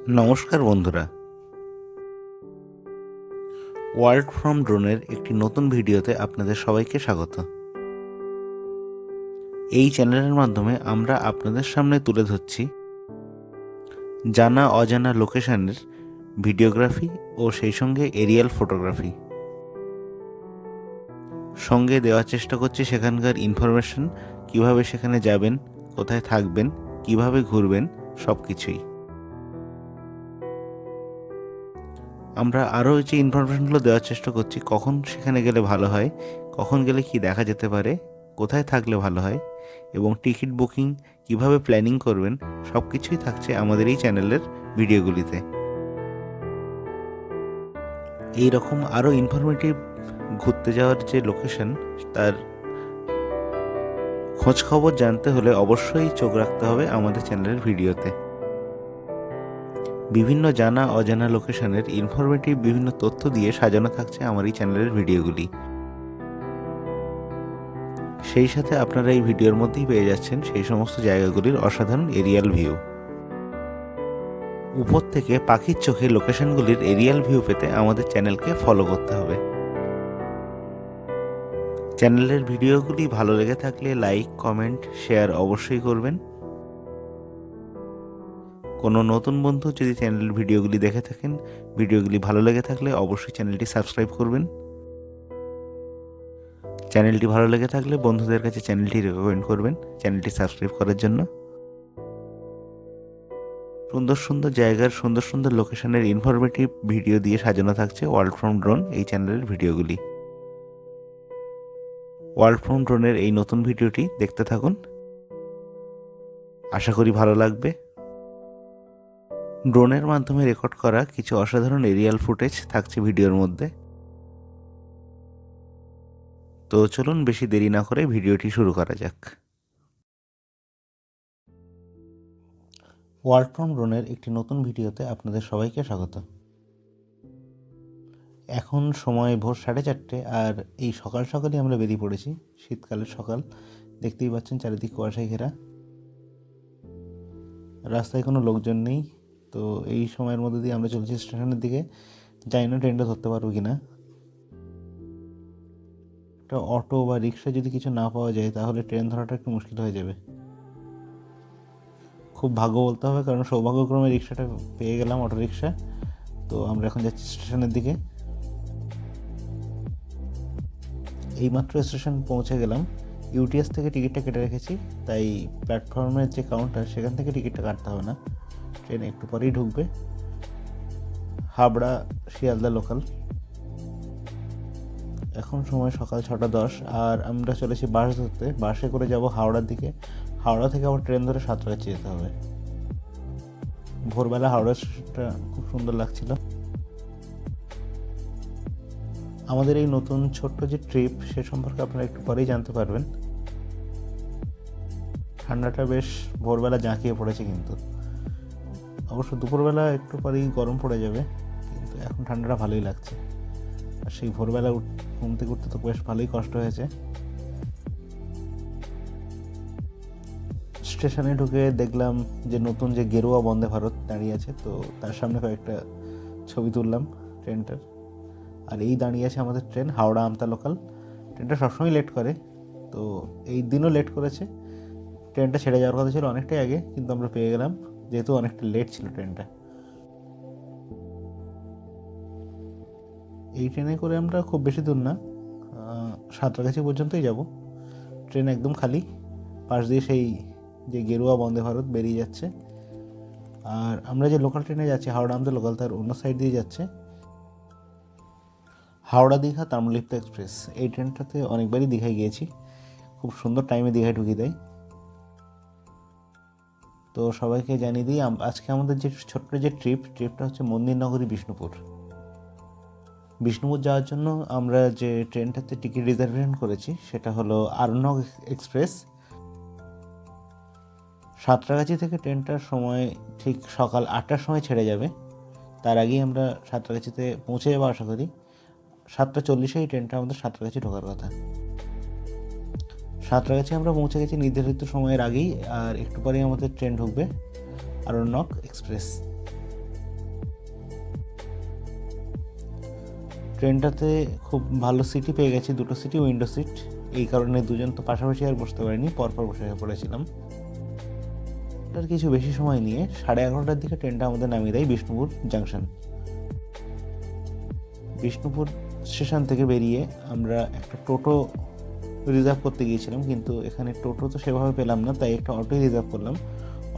নমস্কার বন্ধুরা, work from ড্রোনের একটি নতুন ভিডিওতে আপনাদের সবাইকে স্বাগত। এই চ্যানেলের মাধ্যমে আমরা আপনাদের সামনে তুলে ধরছি জানা অজানা লোকেশনের ভিডিওগ্রাফি ও সেই সঙ্গে এরিয়াল ফটোগ্রাফি। সঙ্গে দেওয়ার চেষ্টা করছি সেখানকার ইনফরমেশন, কিভাবে সেখানে যাবেন, কোথায় থাকবেন, কিভাবে ঘুরবেন, সব কিছুই। আমরা আরও যে ইনফরমেশনগুলো দেওয়ার চেষ্টা করছি, কখন সেখানে গেলে ভালো হয়, কখন গেলে কি দেখা যেতে পারে, কোথায় থাকলে ভালো হয় এবং টিকিট বুকিং কিভাবে প্ল্যানিং করবেন, সব কিছুই থাকছে আমাদের এই চ্যানেলের ভিডিওগুলিতে। এই রকম আরও ইনফরমেটিভ ঘুরতে যাওয়ার যে লোকেশন, তার খোঁজ খবর জানতে হলে অবশ্যই চোখ রাখতে হবে আমাদের চ্যানেলের ভিডিওতে। বিভিন্ন জানা অজানা লোকেশনের ইনফরমেটিভ বিভিন্ন তথ্য দিয়ে সাজানো থাকছে আমার এই চ্যানেলের ভিডিওগুলি। সেই সাথে আপনারা এই ভিডিওর মধ্যেই পেয়ে যাচ্ছেন সেই সমস্ত জায়গাগুলির অসাধারণ এরিয়াল ভিউ। উপর থেকে পাখির চোখে লোকেশনগুলির এরিয়াল ভিউ পেতে আমাদের চ্যানেলকে ফলো করতে হবে। চ্যানেলের ভিডিওগুলি ভালো লেগে থাকলে লাইক, কমেন্ট, শেয়ার অবশ্যই করবেন। কোনো নতুন বন্ধু যদি চ্যানেলের ভিডিওগুলি দেখে থাকেন, ভিডিওগুলি ভালো লেগে থাকলে অবশ্যই চ্যানেলটি সাবস্ক্রাইব করবেন। চ্যানেলটি ভালো লেগে থাকলে বন্ধুদের কাছে চ্যানেলটি রেকমেন্ড করবেন চ্যানেলটি সাবস্ক্রাইব করার জন্য। সুন্দর সুন্দর জায়গার সুন্দর সুন্দর লোকেশনের ইনফরমেটিভ ভিডিও দিয়ে সাজানো থাকছে ওয়ার্ল্ড ফ্রম ড্রোন এই চ্যানেলের ভিডিওগুলি। ওয়ার্ল্ড ফ্রম ড্রোনের এই নতুন ভিডিওটি দেখতে থাকুন, আশা করি ভালো লাগবে। ড্রোনের মাধ্যমে রেকর্ড করা কিছু অসাধারণ এরিয়াল ফুটেজ থাকছে ভিডিওর মধ্যে। তো চলুন বেশি দেরি না করে ভিডিওটি শুরু করা যাক। ওয়ার্ল্ড ফ্রম ড্রোনের একটি নতুন ভিডিওতে আপনাদের সবাইকে স্বাগত। এখন সময় ভোর 4:30 আর এই সকাল সকালই আমরা বেরিয়ে পড়েছি। শীতকালের সকাল, দেখতেই পাচ্ছেন চারিদিক কুয়াশায় ঘেরা, রাস্তায় কোনো লোকজন নেই। তো এই সময়ের মধ্যে দিয়ে আমরা চলছি স্টেশনের দিকে। জানি না ট্রেনটা ধরতে পারবো কিনা। একটা অটো বা রিক্সা যদি কিছু না পাওয়া যায় তাহলে ট্রেন ধরাটা একটু মুশকিল হয়ে যাবে। খুব ভাগ্য বলতে হবে, কারণ সৌভাগ্যক্রমে রিক্সাটা পেয়ে গেলাম, অটো রিক্সা। তো আমরা এখন যাচ্ছি স্টেশনের দিকে। এইমাত্র স্টেশন পৌঁছে গেলাম। ইউটিএস থেকে টিকিটটা কেটে রেখেছি, তাই প্ল্যাটফর্মের যে কাউন্টার সেখান থেকে টিকিটটা কাটতে হবে না। ট্রেন একটু পরেই ঢুকবে। হাবড়া শিয়ালদা লোকাল। এখন সময় সকাল 6:10 আর আমরা চলেছি বাস ধরতে। বাসে করে যাব হাওড়ার দিকে। হাওড়া থেকে আবার ট্রেন ধরে সাঁতরাগাছি যেতে হবে। ভোরবেলা হাওড়া স্টেশনটা খুব সুন্দর লাগছিল। আমাদের এই নতুন ছোট্ট যে ট্রিপ, সে সম্পর্কে আপনারা একটু পরেই জানতে পারবেন। ঠান্ডাটা বেশ ভোরবেলা জাঁকিয়ে পড়েছে, কিন্তু অবশ্য দুপুরবেলা একটু পরেই গরম পড়ে যাবে, কিন্তু এখন ঠান্ডাটা ভালোই লাগছে। আর সেই ভোরবেলা ঘুম থেকে উঠতে তো বেশ ভালোই কষ্ট হয়েছে। স্টেশনে ঢুকে দেখলাম যে নতুন যে গেরুয়া বন্দে ভারত দাঁড়িয়ে আছে, তো তার সামনে কয়েকটা ছবি তুললাম ট্রেনটার। আর এই দাঁড়িয়ে আছে আমাদের ট্রেন, হাওড়া আমতা লোকাল। ট্রেনটা সবসময় লেট করে, তো এই দিনও লেট করেছে। ট্রেনটা ছেড়ে যাওয়ার কথা ছিল অনেকটাই আগে, কিন্তু আমরা পেয়ে গেলাম, যেহেতু অনেকটা লেট ছিল ট্রেনটা। এই ট্রেনে করে আমরা খুব বেশি দূর না, সাঁতরাগাছি পর্যন্তই যাব। ট্রেন একদম খালি, পাশ দিয়ে সেই যে গেরুয়া বন্দে ভারত বেরিয়ে যাচ্ছে। আর আমরা যে লোকাল ট্রেনে যাচ্ছি, হাওড়া আমতা লোকাল, তার অন্য সাইড দিয়ে যাচ্ছে হাওড়া দীঘা তাম্রলিপ্ত এক্সপ্রেস। এই ট্রেনটাতে অনেকবারই দীঘায় গিয়েছি, খুব সুন্দর টাইমে দীঘায় ঢুকিয়ে দেয়। তো সবাইকে জানিয়ে দিই, আজকে আমাদের যে ছোট্ট যে ট্রিপটা হচ্ছে মন্দিরনগরী বিষ্ণুপুর। বিষ্ণুপুর যাওয়ার জন্য আমরা যে ট্রেনটাতে টিকিট রিজার্ভেশন করেছি সেটা হলো আরণ্যক এক্সপ্রেস। সাঁতরাগাছি থেকে ট্রেনটার সময় ঠিক সকাল 8টার সময় ছেড়ে যাবে। তার আগেই আমরা সাঁতরাগাছিতে পৌঁছে যাবো আশা করি। 7:40 ট্রেনটা আমাদের সাঁতরাগাছি ঢোকার কথা। সাঁতরাগাছি আমরা পৌঁছে গেছি নির্ধারিত সময়ের আগেই, আর একটু পরেই আমাদের ট্রেন ঢুকবে আরণ্যক এক্সপ্রেস। ট্রেনটাতে খুব ভালো সিটই পেয়ে গেছি, দুটো সিটই উইন্ডো সিট। এই কারণে দুজন তো পাশাপাশি আর বসতে পারিনি, পরপর বসে পড়েছিলাম। তার কিছু বেশি সময় নিয়ে 11:30টার দিকে ট্রেনটা আমাদের নামিয়ে দেয় বিষ্ণুপুর জাংশন। বিষ্ণুপুর স্টেশন থেকে বেরিয়ে আমরা একটা টোটো রিজার্ভ করতে গিয়েছিলাম, কিন্তু এখানে টোটো তো সেভাবে পেলাম না, তাই একটা অটোই রিজার্ভ করলাম।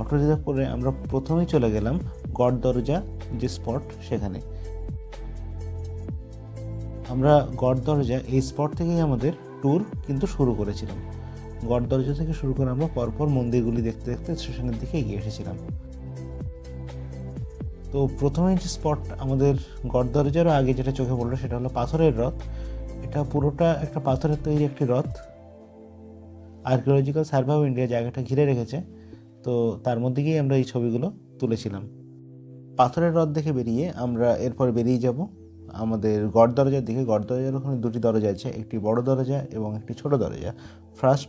অটো রিজার্ভ করে আমরা প্রথমেই চলে গেলাম গড়দরজা যে স্পট সেখানে। আমরা গড়দরজা এই স্পট থেকেই আমাদের ট্যুর কিন্তু শুরু করেছিলাম। গড়দরজা থেকে শুরু করে আমরা পরপর মন্দিরগুলি দেখতে দেখতে স্টেশনের দিকে এগিয়ে এসেছিলাম। তো প্রথমেই যে স্পট আমাদের গড়দরজারও আগে যেটা চোখে পড়লো সেটা হলো পাথরের রথ। এটা পুরোটা একটা পাথরের তৈরি একটি রথ। আর্কিওলজিক্যাল সার্ভে অফ ইন্ডিয়া জায়গাটা ঘিরে রেখেছে, তো তার মধ্যে গিয়ে আমরা এই ছবিগুলো তুলেছিলাম। পাথরের রথ দেখে বেরিয়ে আমরা এরপর বেরিয়ে যাব আমাদের গড়দরজার দিকে। গড়দরজার ওখানে দুটি দরজা আছে, একটি বড় দরজা এবং একটি ছোট দরজা।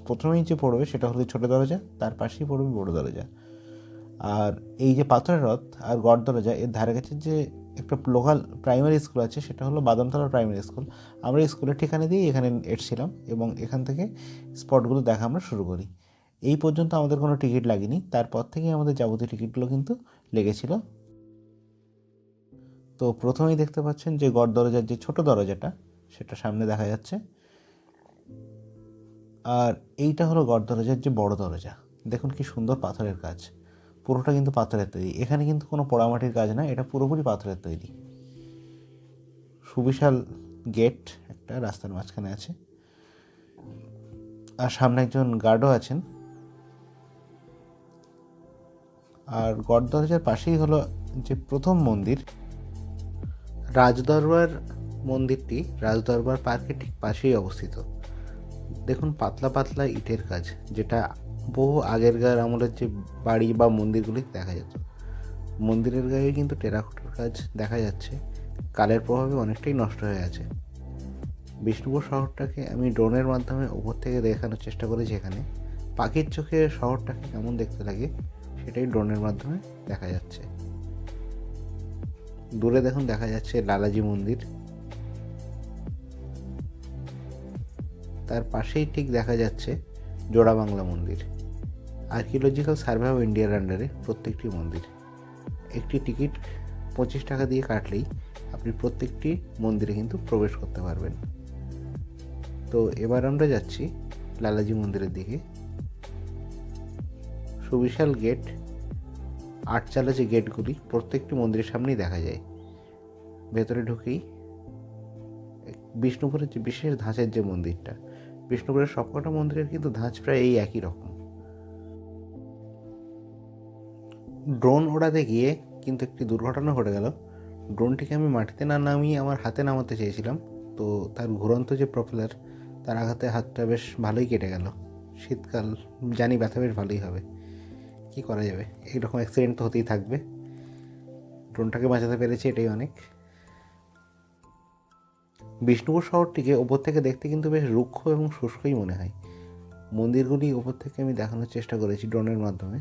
প্রথমেই যে পড়বে সেটা হলো ছোট দরজা, তার পাশেই পড়বে বড় দরজা। আর এই যে পাথরের রথ আর গড়দরজা এর ধারে কাছে যে একটা লোকাল প্রাইমারি স্কুল আছে সেটা হলো বাদামতলা প্রাইমারি স্কুল। আমরা স্কুলের ঠিকানা দিয়ে এখানে এসেছিলাম এবং এখান থেকে স্পটগুলো দেখা আমরা শুরু করি। এই পর্যন্ত আমাদের কোনো টিকিট লাগেনি, তারপর থেকেই আমাদের যাবতীয় টিকিটগুলো কিন্তু লেগেছিল। তো প্রথমেই দেখতে পাচ্ছেন যে গড়দরজার যে ছোট দরজাটা সেটা সামনে দেখা যাচ্ছে, আর এইটা হলো গড়দরজার যে বড় দরজা। দেখুন কি সুন্দর পাথরের কাজ, পুরোটা কিন্তু পাথরের তৈরি। এখানে কিন্তু কোনো পোড়ামাটির কাজ না, এটা পুরোপুরি পাথরের তৈরি। সুবিশাল গেট একটা রাস্তার মাঝখানে আছে, আর সামনে একজন গার্ডও আছেন। আর গড়দরজার পাশেই হলো যে প্রথম মন্দির রাজদরবার মন্দিরটি রাজদরবার পার্কের ঠিক পাশেই অবস্থিত। দেখুন পাতলা পাতলা ইটের কাজ, যেটা বহু আগেরকার আমলের যে বাড়ি বা মন্দিরগুলি দেখা যেত। মন্দিরের গায়ে কিন্তু টেরাকোটার কাজ দেখা যাচ্ছে, কালের প্রভাবে অনেকটাই নষ্ট হয়ে আছে। বিষ্ণুপুর শহরটাকে আমি ড্রোনের মাধ্যমে উপর থেকে দেখানোর চেষ্টা করেছি। এখানে পাখির চোখে শহরটাকে কেমন দেখতে লাগে সেটাই ড্রোনের মাধ্যমে দেখা যাচ্ছে। দূরে দেখুন দেখা যাচ্ছে লালাজি মন্দির, তার পাশেই ঠিক দেখা যাচ্ছে জোড়া বাংলা মন্দির। আর্কিওলজিক্যাল সার্ভে অফ ইন্ডিয়ার আন্ডারে প্রত্যেকটি মন্দির। একটি টিকিট 25 টাকা দিয়ে কাটলেই আপনি প্রত্যেকটি মন্দিরে কিন্তু প্রবেশ করতে পারবেন। তো এবার আমরা যাচ্ছি লালাজি মন্দিরের দিকে। সুবিশাল গেট, আটচালা যে গেটগুলি প্রত্যেকটি মন্দিরের সামনেই দেখা যায়। ভেতরে ঢুকেই বিষ্ণুপুরের যে বিশেষ ধাঁচের যে মন্দিরটা, বিষ্ণুপুরের সবকটা মন্দিরের কিন্তু ধাঁচ প্রায় এই একই রকম। ড্রোন ওড়াতে গিয়ে কিন্তু একটি দুর্ঘটনা ঘটে গেল। ড্রোনটিকে আমি মাটিতে না নামিয়ে আমার হাতে নামাতে চেয়েছিলাম, তো তার ঘুরন্ত যে প্রপেলার তার আঘাতে হাতটা বেশ ভালোই কেটে গেল। শীতকাল, জানি ব্যথা বেশ ভালোই হবে, কি করা যাবে, এইরকম অ্যাক্সিডেন্ট তো হতেই থাকবে। ড্রোনটাকে বাঁচাতে পেরেছি, এটাই অনেক। বিষ্ণুপুর শহরটিকে ওপর থেকে দেখতে কিন্তু বেশ রুক্ষ এবং শুষ্কই মনে হয়। মন্দিরগুলি ওপর থেকে আমি দেখানোর চেষ্টা করেছি ড্রোনের মাধ্যমে।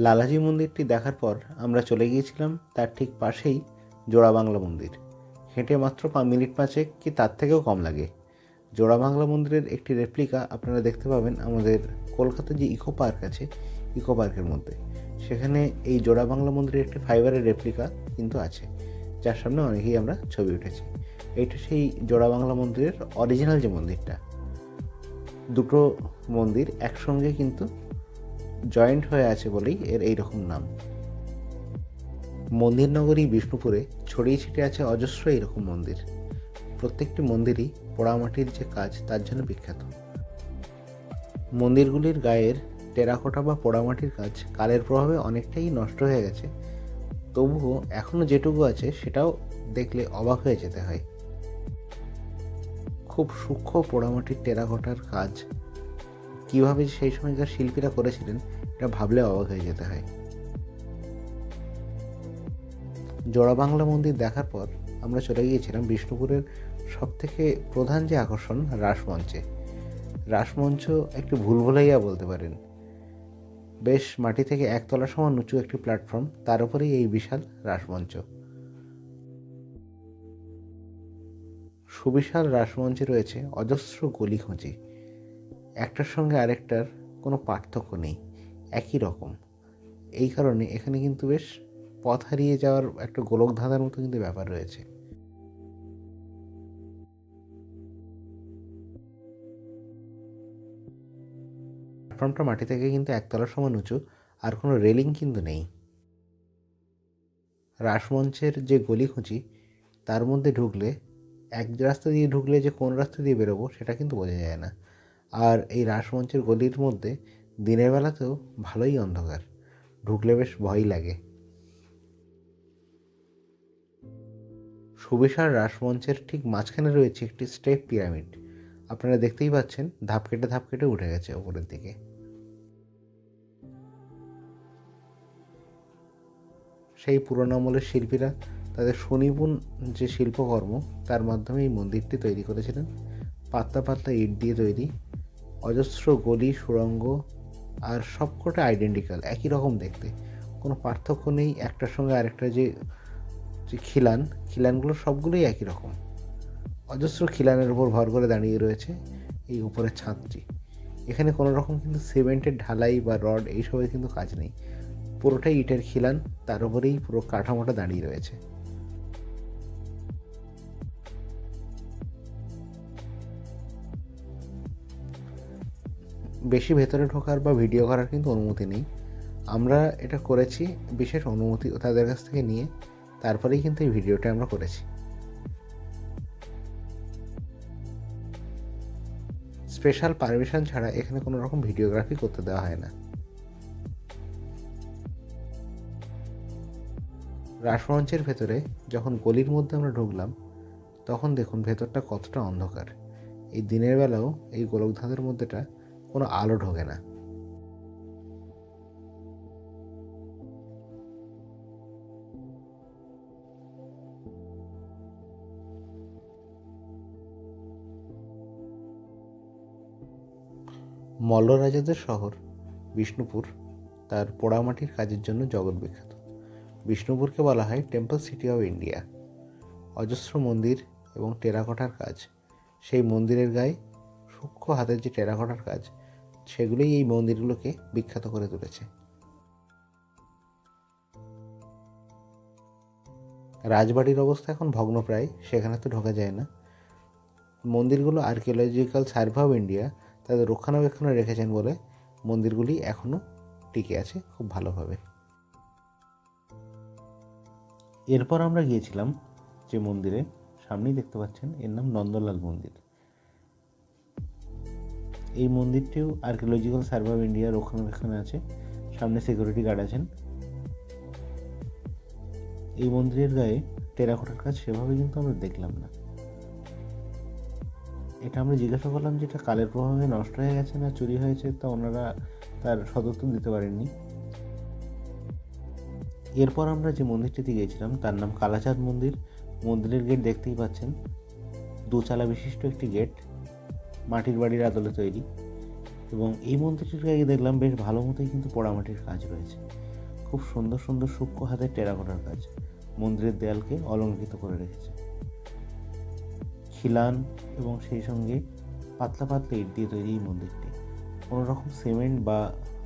লালাজি মন্দিরটি দেখার পর আমরা চলে গিয়েছিলাম তার ঠিক পাশেই জোড়া বাংলা মন্দির। হেঁটে মাত্র মিনিট 5 কি তার থেকেও কম লাগে। জোড়া বাংলা মন্দিরের একটি রেপ্লিকা আপনারা দেখতে পাবেন আমাদের কলকাতার যে ইকো পার্ক আছে, ইকো পার্কের মধ্যে। সেখানে এই জোড়া বাংলা মন্দিরের একটি ফাইবারের রেপ্লিকা কিন্তু আছে, যার সামনে অনেকেই আমরা ছবি উঠেছি। এইটা সেই জোড়া বাংলা মন্দিরের অরিজিনাল যে মন্দিরটা। দুটো মন্দির একসঙ্গে কিন্তু জয়েন্ট হয়ে আছে বলেই এর এইরকম নাম। মন্দির নগরী বিষ্ণুপুরে ছড়িয়ে ছিটিয়ে আছে অজস্র এরকম মন্দির। প্রত্যেকটি মন্দিরই পোড়ামাটির যে কাজ তার জন্য বিখ্যাত। মন্দিরগুলির গায়ের টেরাকোটা বা পোড়ামাটির কাজ কালের প্রভাবে অনেকটাই নষ্ট হয়ে গেছে, তবুও এখনও যেটুকু আছে সেটাও দেখলে অবাক হয়ে যেতে হয়। খুব সূক্ষ্ম পোড়ামাটির টেরাকোটার কাজ কীভাবে সেই সময়কার শিল্পীরা করেছিলেন এটা ভাবলে অবাক হয়ে যেতে হয়। জোড়া বাংলা মন্দির দেখার পর আমরা চলে গিয়েছিলাম বিষ্ণুপুরের সবথেকে প্রধান যে আকর্ষণ রাসমঞ্চে। রাসমঞ্চ একটি ভুলভুলাইয়া বলতে পারেন। বেশ মাটি থেকে 1 তলা সমান উঁচু একটি প্ল্যাটফর্ম, তার উপরেই এই বিশাল রাসমঞ্চ। সুবিশাল রাসমঞ্চে রয়েছে অজস্র গলিখুঁজি, একটার সঙ্গে আরেকটার কোনো পার্থক্য নেই, একই রকম। এই কারণে এখানে কিন্তু বেশ পথ হারিয়ে যাওয়ার একটা গোলক ধাঁধার মতো কিন্তু ব্যাপার রয়েছে। প্ল্যাটফর্মটা মাটি থেকে কিন্তু 1 তলার সমান উঁচু, আর কোনো রেলিং কিন্তু নেই। রাসমঞ্চের যে গলিখুঁজি, তার মধ্যে ঢুকলে এক রাস্তা দিয়ে ঢুকলে যে কোন রাস্তা দিয়ে বেরোবো সেটা কিন্তু বোঝা যায় না। আর এই রাসমঞ্চের গলির মধ্যে দিনের বেলাতেও ভালোই অন্ধকার, ঢুকলে বেশ ভয়ই লাগে। সুবিশাল রাসমঞ্চের ঠিক মাঝখানে রয়েছে একটি স্টেপ পিরামিড। আপনারা দেখতেই পাচ্ছেন ধাপ কেটে উঠে গেছে ওপরের দিকে। সেই পুরোনো আমলের শিল্পীরা তাদের সুনিপুণ যে শিল্পকর্ম, তার মাধ্যমে এই মন্দিরটি তৈরি করেছিলেন। পাতলা পাতলা ইট দিয়ে তৈরি, অজস্র গলি সুড়ঙ্গ, আর সবকটা আইডেন্টিক্যাল, একই রকম দেখতে, কোনো পার্থক্য নেই। একটার সঙ্গে আরেকটা যে যে খিলানগুলো সবগুলোই একই রকম। অজস্র খিলানের উপর ভর করে দাঁড়িয়ে রয়েছে এই উপরের ছাদটি। এখানে কোনো রকম কিন্তু সিমেন্টের ঢালাই বা রড এইসবের কিন্তু কাজ নেই, পুরোটাই ইটের খিলান, তার উপরেই পুরো কাঠামোটা দাঁড়িয়ে রয়েছে। বেশি ভেতরে ঢোকার বা ভিডিও করার কিন্তু অনুমতি নেই। আমরা এটা করেছি বিশেষ অনুমতি তাদের কাছ থেকে নিয়ে, তারপরেই কিন্তু এই ভিডিওটা আমরা করেছি। স্পেশাল পারমিশন ছাড়া এখানে কোনো রকম ভিডিওগ্রাফি করতে দেওয়া হয় না। রাসমঞ্চের ভেতরে যখন গলির মধ্যে আমরা ঢুকলাম, তখন দেখুন ভেতরটা কতটা অন্ধকার। এই দিনের বেলাও এই গোলকধাঁধার মধ্যেটা কোনো আলো ঢোকে না। মল্ল রাজাদের শহর বিষ্ণুপুর তার পোড়ামাটির কাজের জন্য জগৎ বিখ্যাত। বিষ্ণুপুরকে বলা হয় টেম্পল সিটি অফ ইন্ডিয়া। অজস্র মন্দির এবং টেরাকোটার কাজ, সেই মন্দিরের গায়ে সূক্ষ্ম হাতের যে টেরাকোটার কাজ, সেগুলোই এই মন্দিরগুলোকে বিখ্যাত করে তুলেছে। রাজবাড়ির অবস্থা এখন ভগ্নপ্রায়, সেখানে তো ঢোকা যায় না। মন্দিরগুলো আর্কিওলজিক্যাল সার্ভে অফ ইন্ডিয়া তাদের রক্ষণাবেক্ষণে রেখেছেন বলে মন্দিরগুলি এখনও টিকে আছে খুব ভালোভাবে। এরপর আমরা গিয়েছিলাম যে মন্দিরে, সামনেই দেখতে পাচ্ছেন, এর নাম নন্দলাল মন্দির। এই মন্দিরটিও আর্কিওলজিক্যাল সার্ভে অফ ইন্ডিয়া রক্ষণাবেক্ষণে আছে, সামনে সিকিউরিটি গার্ড আছেন। এই মন্দিরের গায়ে টেরাকোটার কাজ সেভাবে কিন্তু আমরা দেখলাম না। এটা আমরা জিজ্ঞাসা করলাম যে এটা কালের প্রভাবে নষ্ট হয়ে গেছে না চুরি হয়েছে, তা ওনারা তার সদুত্তর দিতে পারেননি। এরপর আমরা যে মন্দিরটিতে গিয়েছিলাম তার নাম কালাচাঁদ মন্দির। মন্দিরের গেট দেখতেই পাচ্ছেন, দোচালা বিশিষ্ট একটি গেট, মাটির বাড়ির আদলে তৈরি। এবং এই মন্দিরটির গায়ে দেখলাম বেশ ভালো মতোই কিন্তু পোড়ামাটির কাজ রয়েছে, খুব সুন্দর সুন্দর সূক্ষ্ম হাতের টেরাকোটার কাজ মন্দিরের দেয়ালকে অলঙ্কৃত করে রেখেছে। খিলান এবং সেই সঙ্গে পাতলা পাতলা ইট দিয়ে তৈরি এই মন্দিরটি। কোনো রকম সিমেন্ট বা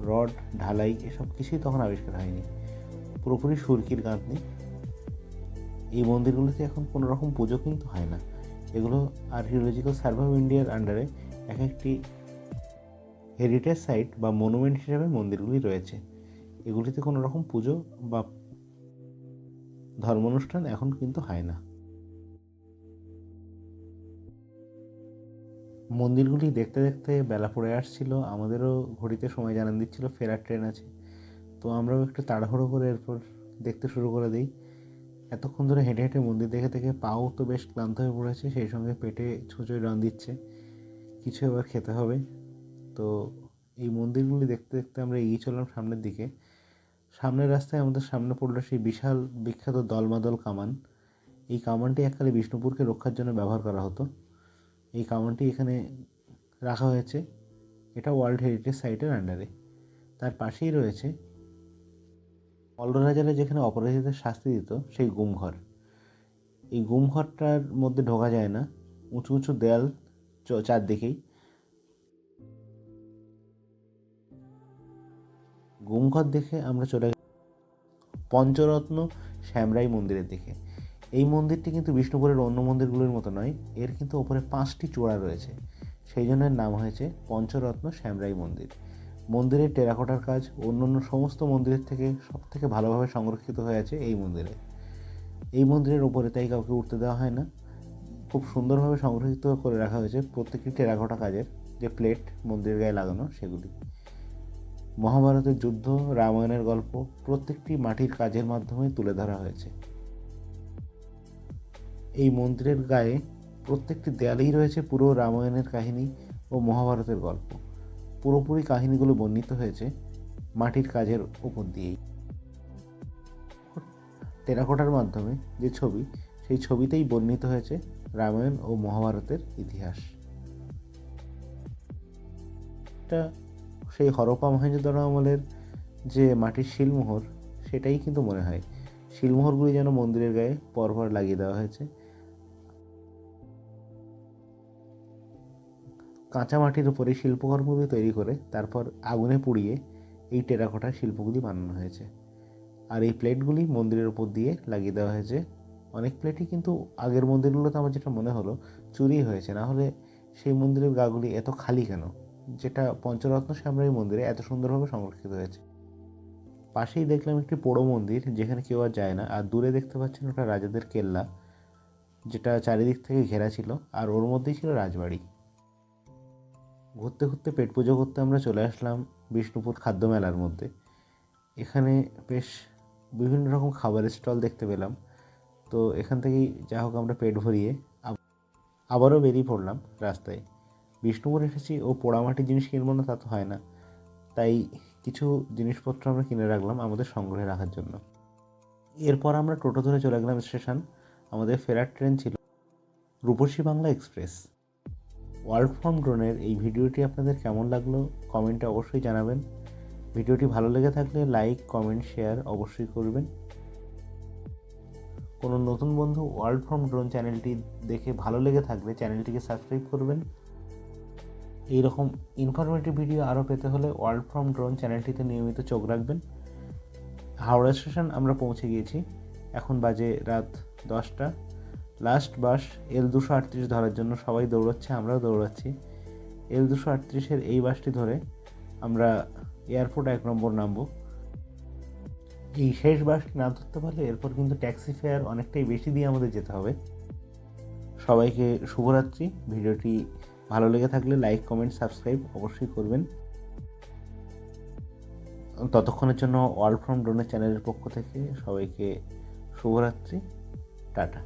রড ঢালাই এসব কিছুই তখন আবিষ্কার হয়নি, পুরোপুরি সুরকির গাঁথনি। এই মন্দিরগুলোতে এখন কোনো রকম পুজো কিন্তু হয় না, এগুলো আর্কিওলজিক্যাল সার্ভে অফ ইন্ডিয়ার আন্ডারে এক একটি হেরিটেজ সাইট বা মনুমেন্ট হিসেবে মন্দিরগুলি রয়েছে। এগুলিতে কোনো রকম পুজো বা ধর্ম অনুষ্ঠান এখন কিন্তু হয় না। মন্দিরগুলি দেখতে দেখতে বেলা পড়ে আসছিল, আমাদেরও ঘড়িতে সময় জানান দিচ্ছিল ফেরার ট্রেন আছে, তো আমরাও একটু তাড়াহুড়ো করে এরপর দেখতে শুরু করে দিই। এতক্ষণ ধরে হেঁটে হেঁটে মন্দির দেখে দেখে পাও তো বেশ ক্লান্ত হয়ে পড়েছে, সেই সঙ্গে পেটে ছুঁচোয় রান দিচ্ছে, কিছু এবার খেতে হবে। তো এই মন্দিরগুলি দেখতে দেখতে আমরা এগিয়ে চললাম সামনের দিকে। সামনের রাস্তায় আমাদের সামনে পড়লো সেই বিশাল বিখ্যাত দলমাদল কামান। এই কামানটি এককালে বিষ্ণুপুরকে রক্ষার জন্য ব্যবহার করা হতো। এই কামানটি এখানে রাখা হয়েছে। এটা ওয়ার্ল্ড হেরিটেজ সাইটের আন্ডারে। তার পাশেই রয়েছে মল্ল রাজারা যেখানে অপরাধীদের শাস্তি দিত সেই গুমঘর। এই গুমঘরটার মধ্যে ঢোকা যায় না, উঁচু উঁচু দেয়াল চারদিকেই। গুমঘর দেখে আমরা চলে গেলাম পঞ্চরত্ন শ্যামরাই মন্দিরের দিকে। এই মন্দিরটি কিন্তু বিষ্ণুপুরের অন্য মন্দিরগুলোর মতো নয়, এর কিন্তু ওপরে 5টি চূড়া রয়েছে, সেই জন্য এর নাম হয়েছে পঞ্চরত্ন শ্যামরাই মন্দির। মন্দিরের টেরাকোটার কাজ অন্যান্য সমস্ত মন্দিরের থেকে সব থেকে ভালোভাবে সংরক্ষিত হয়ে আছে এই মন্দিরে। এই মন্দিরের ওপরে তাই কাউকে উঠতে দেওয়া হয় না। খুব সুন্দরভাবে সংরক্ষিত করে রাখা হয়েছে প্রত্যেকটি টেরাকোটা কাজের যে প্লেট মন্দিরের গায়ে লাগানো সেগুলি। মহাভারতের যুদ্ধ, রামায়ণের গল্প প্রত্যেকটি মাটির কাজের মাধ্যমে তুলে ধরা হয়েছে। এই মন্দিরের গায়ে প্রত্যেকটি দেয়ালেই রয়েছে পুরো রামায়ণের কাহিনী ও মহাভারতের গল্প। পুরোপুরি কাহিনীগুলো বর্ণিত হয়েছে মাটির কাজের উপর দিয়েই। টেরাকোটার মাধ্যমে যে ছবি, সেই ছবিতেই বর্ণিত হয়েছে রামায়ণ ও মহাভারতের ইতিহাস। এটা সেই হরপ্পা মহেঞ্জোদারো আমলের যে মাটির শিলমোহর, সেটাই কিন্তু মনে হয়। শিলমোহরগুলি যেন মন্দিরের গায়ে পরপর লাগিয়ে দেওয়া হয়েছে। কাঁচা মাটির উপরে শিল্পকর্মগুলি তৈরি করে তারপর আগুনে পুড়িয়ে এই টেরাকোটার শিল্পগুলি বানানো হয়েছে। আর এই প্লেটগুলি মন্দিরের উপর দিয়ে লাগিয়ে দেওয়া হয়েছে। অনেক প্লেটই কিন্তু আগের মন্দিরগুলোতে আমার যেটা মনে হলো চুরি হয়েছে, না হলে সেই মন্দিরের গাগুলি এত খালি কেন, যেটা পঞ্চরত্ন শ্যামরাই মন্দিরে এত সুন্দরভাবে সংরক্ষিত হয়েছে। পাশেই দেখলাম একটি পোড়ো মন্দির, যেখানে কেউ আর যায় না। আর দূরে দেখতে পাচ্ছেন ওটা রাজাদের কেল্লা, যেটা চারিদিক থেকে ঘেরা ছিল, আর ওর মধ্যেই ছিল রাজবাড়ি। ঘুরতে ঘুরতে পেট পুজো করতে আমরা চলে আসলাম বিষ্ণুপুর খাদ্য মেলার মধ্যে। এখানে বেশ বিভিন্ন রকম খাবারের স্টল দেখতে পেলাম। তো এখান থেকেই যা হোক আমরা পেট ভরিয়ে আবারও বেরিয়ে পড়লাম রাস্তায়। বিষ্ণুপুর এসেছি ও পোড়ামাটির জিনিস কিনবো না তা তো হয় না, তাই কিছু জিনিসপত্র আমরা কিনে রাখলাম আমাদের সংগ্রহে রাখার জন্য। এরপর আমরা টোটো ধরে চলে গেলাম স্টেশন। আমাদের ফেরার ট্রেন ছিল রূপসী বাংলা এক্সপ্রেস। ওয়ার্ল্ড ফ্রম ড্রোনের এই ভিডিওটি আপনাদের কেমন লাগলো কমেন্টে অবশ্যই জানাবেন। ভিডিওটি ভালো লেগে থাকলে লাইক, কমেন্ট, শেয়ার অবশ্যই করবেন। কোনো নতুন বন্ধু ওয়ার্ল্ড ফ্রম ড্রোন চ্যানেলটি দেখে ভালো লেগে থাকলে চ্যানেলটিকে সাবস্ক্রাইব করবেন। এইরকম ইনফরমেটিভ ভিডিও আরও পেতে হলে ওয়ার্ল্ড ফ্রম ড্রোন চ্যানেলটিতে নিয়মিত চোখ রাখবেন। হাওড়া স্টেশন আমরা পৌঁছে গিয়েছি, এখন বাজে রাত 10টা। লাস্ট বাস L238 ধরার জন্য সবাই দৌড়াচ্ছে, আমরাও দৌড়াচ্ছি। L238-এর এই বাসটি ধরে আমরা এয়ারপোর্ট 1 নম্বর নামবো। এই শেষ বাসটি না ধরতে পারলে এরপর কিন্তু ট্যাক্সি ফেয়ার অনেকটাই বেশি দিয়ে আমাদের যেতে হবে। সবাইকে শুভরাত্রি। ভিডিওটি ভালো লেগে থাকলে লাইক, কমেন্ট, সাবস্ক্রাইব অবশ্যই করবেন। ততক্ষণের জন্য ওয়ার্ল্ড ফ্রম ড্রোনের চ্যানেলের পক্ষ থেকে সবাইকে শুভরাত্রি, টাটা।